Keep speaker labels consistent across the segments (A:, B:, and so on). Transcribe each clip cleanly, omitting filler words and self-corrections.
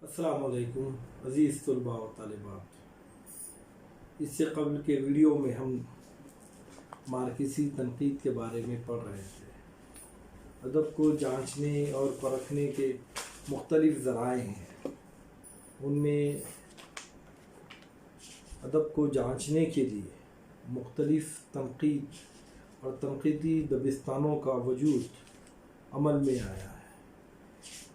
A: السلام علیکم عزیز طلباء و طالبات۔ اس سے قبل کے ویڈیو میں ہم مارکسی تنقید کے بارے میں پڑھ رہے تھے۔ ادب کو جانچنے اور پرکھنے کے مختلف ذرائع ہیں۔ ان میں ادب کو جانچنے کے لیے مختلف تنقید اور تنقیدی دبستانوں کا وجود عمل میں آیا ہے۔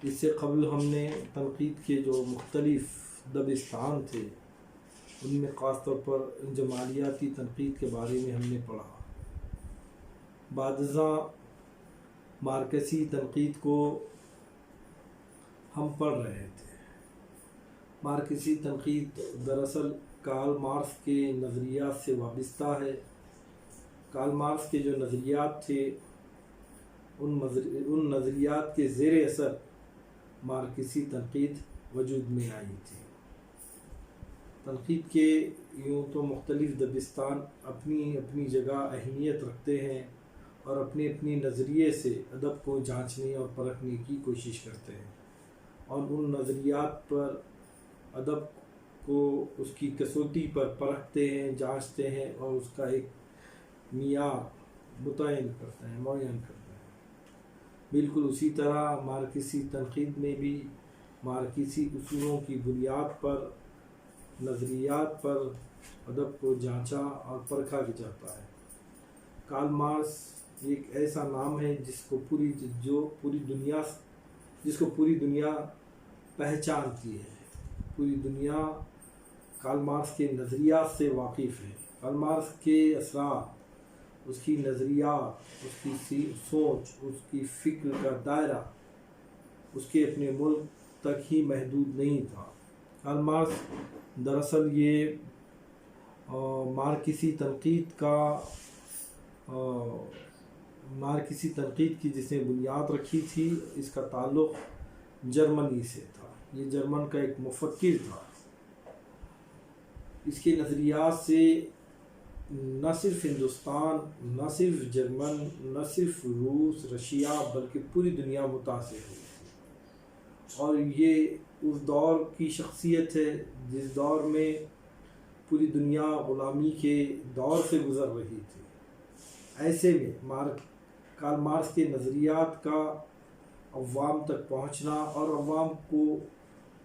A: اس سے قبل ہم نے تنقید کے جو مختلف دبستان تھے ان میں خاص طور پر جمالیاتی تنقید کے بارے میں ہم نے پڑھا۔ بعد ازاں مارکسی تنقید کو ہم پڑھ رہے تھے۔ مارکسی تنقید دراصل کارل مارکس کے نظریات سے وابستہ ہے۔ کارل مارکس کے جو نظریات تھے ان نظریات کے زیر اثر مارکسی تنقید وجود میں آئی تھی۔ تنقید کے یوں تو مختلف دبستان اپنی اپنی جگہ اہمیت رکھتے ہیں اور اپنے اپنی نظریے سے ادب کو جانچنے اور پرکھنے کی کوشش کرتے ہیں، اور ان نظریات پر ادب کو اس کی کسوٹی پر پرکھتے ہیں، جانچتے ہیں اور اس کا ایک معیار متعین کرتے ہیں، معین کرتے ہیں۔ بالکل اسی طرح مارکسی تنقید میں بھی مارکسی اصولوں کی بنیاد پر نظریات پر ادب کو جانچا اور پرکھا جاتا ہے۔ کارل مارکس ایک ایسا نام ہے جس کو پوری دنیا پہچانتی ہے۔ پوری دنیا کارل مارکس کے نظریات سے واقف ہے۔ کارل مارکس کے اثرات، اس کی نظریات، اس کی سوچ، اس کی فکر کا دائرہ اس کے اپنے ملک تک ہی محدود نہیں تھا۔ کارل مارکس دراصل یہ مارکسی تنقید کی جس نے بنیاد رکھی تھی، اس کا تعلق جرمنی سے تھا۔ یہ جرمن کا ایک مفکر تھا۔ اس کے نظریات سے نہ صرف ہندوستان، نہ صرف جرمن، نہ صرف روس، رشیا، بلکہ پوری دنیا متاثر ہوئی تھی۔ اور یہ اس دور کی شخصیت ہے جس دور میں پوری دنیا غلامی کے دور سے گزر رہی تھی۔ ایسے میں کارل مارکس کے نظریات کا عوام تک پہنچنا اور عوام کو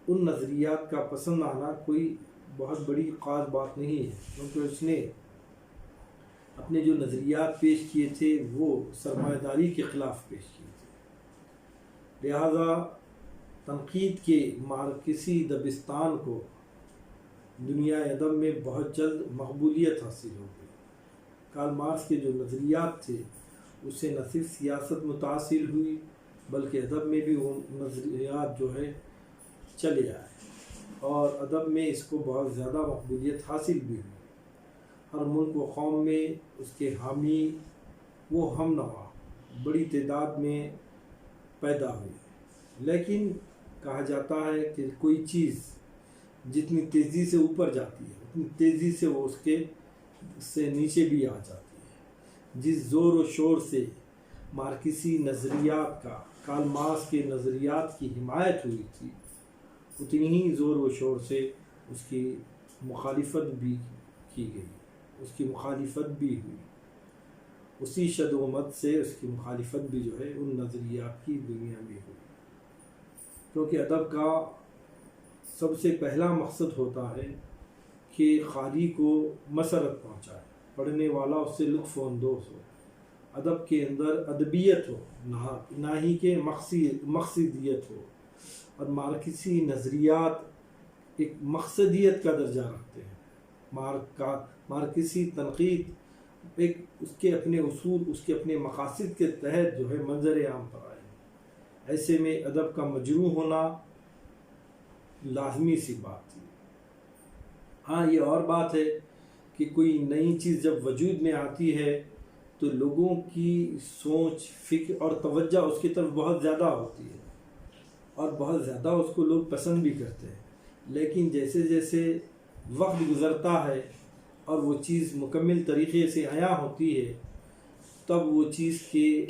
A: ان نظریات کا پسند آنا کوئی بہت بڑی خاص بات نہیں ہے، کیونکہ اس نے اپنے جو نظریات پیش کیے تھے وہ سرمایہ داری کے خلاف پیش کیے تھے۔ لہذا تنقید کے مارکسی دبستان کو دنیا ادب میں بہت جلد مقبولیت حاصل ہو گئی۔ کارل مارکس کے جو نظریات تھے اس سے نہ صرف سیاست متاثر ہوئی بلکہ ادب میں بھی وہ نظریات جو ہے چلے آئے، اور ادب میں اس کو بہت زیادہ مقبولیت حاصل بھی ہوئی۔ ہر ملک و قوم میں اس کے حامی و ہم نوا بڑی تعداد میں پیدا ہوئی۔ لیکن کہا جاتا ہے کہ کوئی چیز جتنی تیزی سے اوپر جاتی ہے اتنی تیزی سے وہ اس سے نیچے بھی آ جاتی ہے۔ جس زور و شور سے مارکسی نظریات کا کارل مارکس کے نظریات کی حمایت ہوئی تھی، اتنی ہی زور و شور سے اس کی مخالفت بھی کی گئی، اس کی مخالفت بھی ہوئی۔ اسی شد و مد سے اس کی مخالفت بھی جو ہے ان نظریات کی دنیا میں ہوئی، کیونکہ ادب کا سب سے پہلا مقصد ہوتا ہے کہ قاری کو مسرت پہنچائے، پڑھنے والا اس سے لطف اندوز ہو، ادب کے اندر ادبیت ہو، نہ ہی کہ مقصدیت ہو۔ اور مارکسی نظریات ایک مقصدیت کا درجہ رکھتے ہیں۔ مارکسی تنقید اس کے اپنے اصول، اس کے اپنے مقاصد کے تحت جو ہے منظر عام پر آئے۔ ایسے میں ادب کا مجروح ہونا لازمی سی بات تھی۔ ہاں، یہ اور بات ہے کہ کوئی نئی چیز جب وجود میں آتی ہے تو لوگوں کی سوچ، فکر اور توجہ اس کی طرف بہت زیادہ ہوتی ہے اور بہت زیادہ اس کو لوگ پسند بھی کرتے ہیں۔ لیکن جیسے جیسے وقت گزرتا ہے اور وہ چیز مکمل طریقے سے عیاں ہوتی ہے تب وہ چیز کے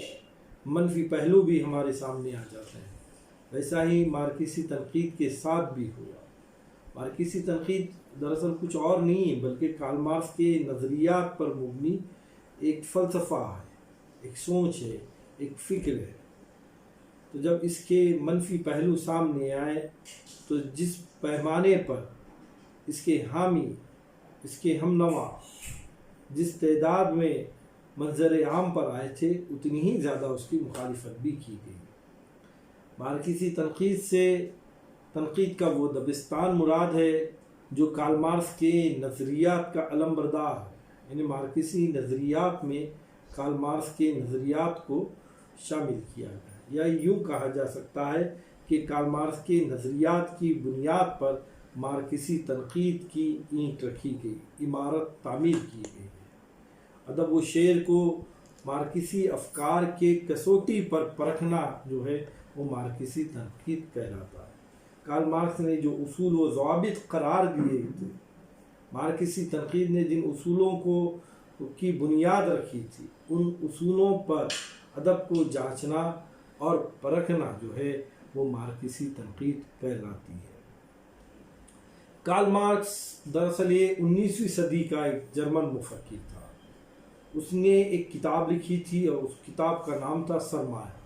A: منفی پہلو بھی ہمارے سامنے آ جاتے ہیں۔ ویسا ہی مارکسی تنقید کے ساتھ بھی ہوا۔ مارکسی تنقید دراصل کچھ اور نہیں ہے بلکہ کارل مارکس کے نظریات پر مبنی ایک فلسفہ ہے، ایک سوچ ہے، ایک فکر ہے۔ تو جب اس کے منفی پہلو سامنے آئے تو جس پیمانے پر اس کے حامی، اس کے ہم نوا جس تعداد میں منظر عام پر آئے تھے اتنی ہی زیادہ اس کی مخالفت بھی کی گئی۔ مارکسی تنقید کا وہ دبستان مراد ہے جو کارل مارکس کے نظریات کا علم بردار ہے، یعنی مارکسی نظریات میں کارل مارکس کے نظریات کو شامل کیا گیا، یا یوں کہا جا سکتا ہے کہ کارل مارکس کے نظریات کی بنیاد پر مارکسی تنقید کی اینٹ رکھی گئی، عمارت تعمیر کی گئی۔ ادب و شعر کو مارکسی افکار کے کسوٹی پر پرکھنا جو ہے وہ مارکسی تنقید کہلاتا ہے۔ کارل مارکس نے جو اصول و ضوابط قرار دیے تھے، مارکسی تنقید نے جن اصولوں کی بنیاد رکھی تھی، ان اصولوں پر ادب کو جانچنا اور پرکھنا جو ہے وہ مارکسی تنقید کہلاتی ہے۔ کارل مارکس دراصل یہ 19ویں صدی کا ایک جرمن مفکر تھا۔ اس نے ایک کتاب لکھی تھی اور اس کتاب کا نام تھا سرمایہ۔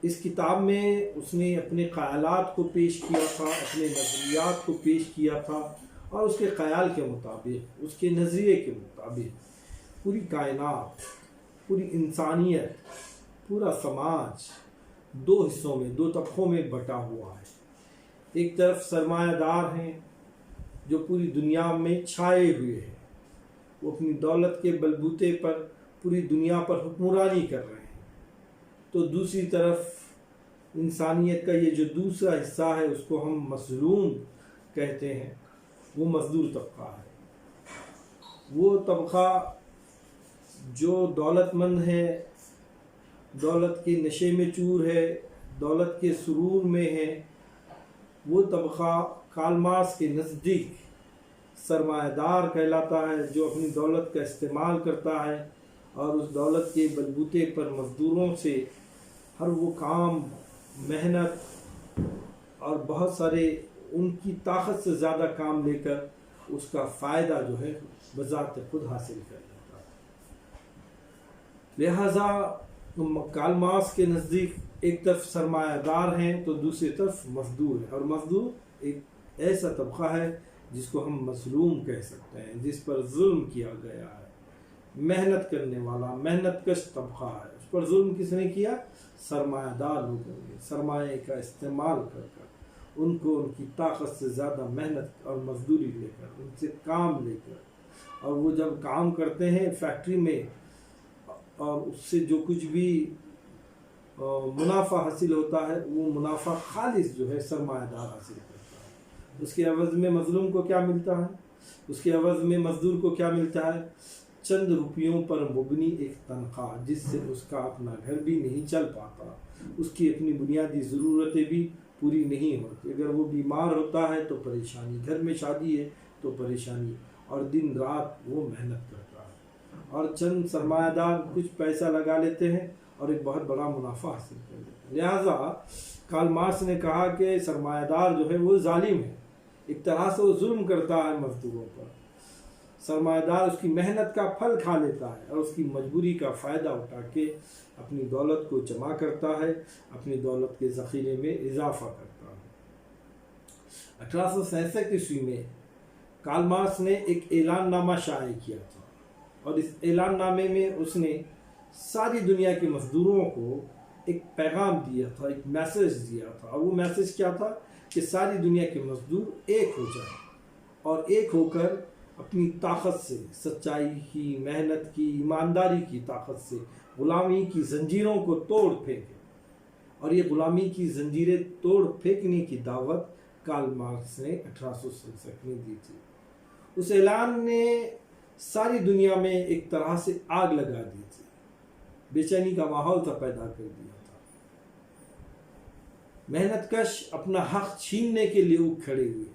A: اس کتاب میں اس نے اپنے خیالات کو پیش کیا تھا، اپنے نظریات کو پیش کیا تھا، اور اس کے خیال کے مطابق، اس کے نظریے کے مطابق پوری کائنات، پوری انسانیت، پورا سماج دو حصوں میں، دو طبقوں میں بٹا ہوا ہے۔ ایک طرف سرمایہ دار ہیں جو پوری دنیا میں چھائے ہوئے ہیں، وہ اپنی دولت کے بلبوتے پر پوری دنیا پر حکمرانی کر رہے ہیں۔ تو دوسری طرف انسانیت کا یہ جو دوسرا حصہ ہے اس کو ہم مظلوم کہتے ہیں، وہ مزدور طبقہ ہے۔ وہ طبقہ جو دولت مند ہے، دولت کے نشے میں چور ہے، دولت کے سرور میں ہے، وہ طبقہ کارل مارکس کے نزدیک سرمایہ دار کہلاتا ہے، جو اپنی دولت کا استعمال کرتا ہے اور اس دولت کے بلبوتے پر مزدوروں سے ہر وہ کام، محنت اور بہت سارے ان کی طاقت سے زیادہ کام لے کر اس کا فائدہ جو ہے بذات خود حاصل کر لیتا ہے۔ لہٰذا کارل مارکس کے نزدیک ایک طرف سرمایہ دار ہیں تو دوسری طرف مزدور ہے، اور مزدور ایک ایسا طبقہ ہے جس کو ہم مظلوم کہہ سکتے ہیں، جس پر ظلم کیا گیا ہے۔ محنت کرنے والا، محنت کش طبقہ ہے، اس پر ظلم کس نے کیا؟ سرمایہ دار لوگوں نے، سرمایہ کا استعمال کر کر ان کو ان کی طاقت سے زیادہ محنت اور مزدوری لے کر، ان سے کام لے کر، اور وہ جب کام کرتے ہیں فیکٹری میں اور اس سے جو کچھ بھی منافع حاصل ہوتا ہے وہ منافع خالص جو ہے سرمایہ دار حاصل کرتا ہے۔ اس کے عوض میں مظلوم کو کیا ملتا ہے؟ اس کے عوض میں مزدور کو کیا ملتا ہے؟ چند روپیوں پر مبنی ایک تنخواہ، جس سے اس کا اپنا گھر بھی نہیں چل پاتا، اس کی اپنی بنیادی ضرورتیں بھی پوری نہیں ہوتی۔ اگر وہ بیمار ہوتا ہے تو پریشانی، گھر میں شادی ہے تو پریشانی، اور دن رات وہ محنت کرتا ہے، اور چند سرمایہ دار کچھ پیسہ لگا لیتے ہیں اور ایک بہت بڑا منافع حاصل کر لیتے ہیں۔ لہٰذا کارل مارکس نے کہا کہ سرمایہ دار جو ہے وہ ظالم ہے، ایک طرح سے وہ ظلم کرتا ہے مزدوروں پر۔ سرمایہ دار اس کی محنت کا پھل کھا لیتا ہے اور اس کی مجبوری کا فائدہ اٹھا کے اپنی دولت کو جمع کرتا ہے، اپنی دولت کے ذخیرے میں اضافہ کرتا ہے۔ 1867 عیسوی میں کارل مارکس نے ایک اعلان نامہ شائع کیا تھا، اور اس اعلان نامے میں اس نے ساری دنیا کے مزدوروں کو ایک پیغام دیا تھا، ایک میسج دیا تھا، اور وہ میسج کیا تھا کہ ساری دنیا کے مزدور ایک ہو جائیں اور ایک ہو کر اپنی طاقت سے، سچائی کی، محنت کی، ایمانداری کی طاقت سے غلامی کی زنجیروں کو توڑ پھینکیں۔ اور یہ غلامی کی زنجیریں توڑ پھینکنے کی دعوت کارل مارکس نے 1867 میں دی تھی۔ اس اعلان نے ساری دنیا میں ایک طرح سے آگ لگا دی تھی، بے چینی کا ماحول تھا پیدا کر دیا تھا۔ محنت کش اپنا حق چھیننے کے لیے اٹھ کھڑے ہوئے۔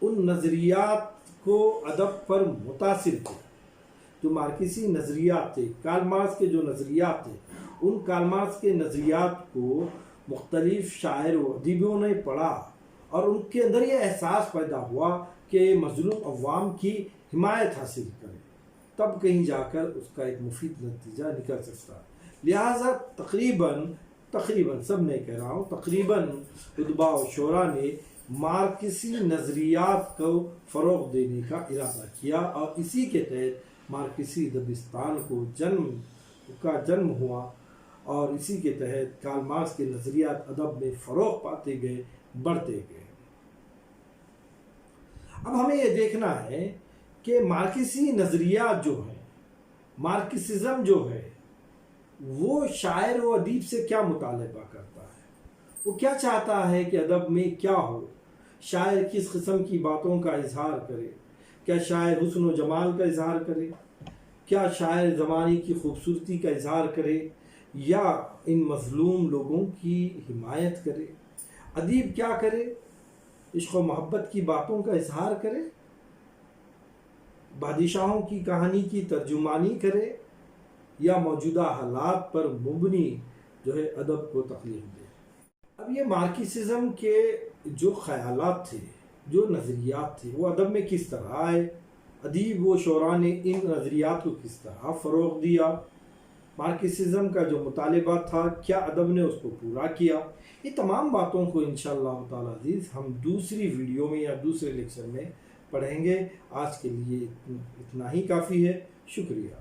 A: ان نظریات کو ادب پر متاثر کیا۔ جو مارکسی نظریات تھے، کارل مارکس کے جو نظریات تھے، ان کارل مارکس کے نظریات کو مختلف شاعر و ادیبوں نے پڑھا اور ان کے اندر یہ احساس پیدا ہوا کہ مظلوم عوام کی حمایت حاصل کرے، تب کہیں جا کر اس کا ایک مفید نتیجہ نکل سکتا ہے۔ لہٰذا تقریباً سب نے کہہ رہا ہوں، تقریباً ادباء و شعراء نے مارکسی نظریات کو فروغ دینے کا ارادہ کیا، اور اسی کے تحت مارکسی ادبستان کو جنم ہوا، اور اسی کے تحت کارل مارکس کے نظریات ادب میں فروغ پاتے گئے، بڑھتے گئے۔ اب ہمیں یہ دیکھنا ہے کہ مارکسی نظریات جو ہیں، مارکسزم جو ہے، وہ شاعر و ادیب سے کیا مطالبہ کرتا ہے، وہ کیا چاہتا ہے کہ ادب میں کیا ہو، شاعر کس قسم کی باتوں کا اظہار کرے، کیا شاعر حسن و جمال کا اظہار کرے، کیا شاعر زمانے کی خوبصورتی کا اظہار کرے، یا ان مظلوم لوگوں کی حمایت کرے، ادیب کیا کرے، عشق و محبت کی باتوں کا اظہار کرے، بادشاہوں کی کہانی کی ترجمانی کرے، یا موجودہ حالات پر مبنی جو ہے ادب کو تخلیق دے۔ اب یہ مارکسزم کے جو خیالات تھے، جو نظریات تھے، وہ ادب میں کس طرح آئے، ادیب و شعراء نے ان نظریات کو کس طرح فروغ دیا، مارکسزم کا جو مطالبہ تھا کیا ادب نے اس کو پورا کیا، یہ تمام باتوں کو انشاءاللہ تعالی عزیز ہم دوسری ویڈیو میں یا دوسرے لیکچر میں پڑھیں گے۔ آج کے لیے اتنا ہی کافی ہے، شکریہ۔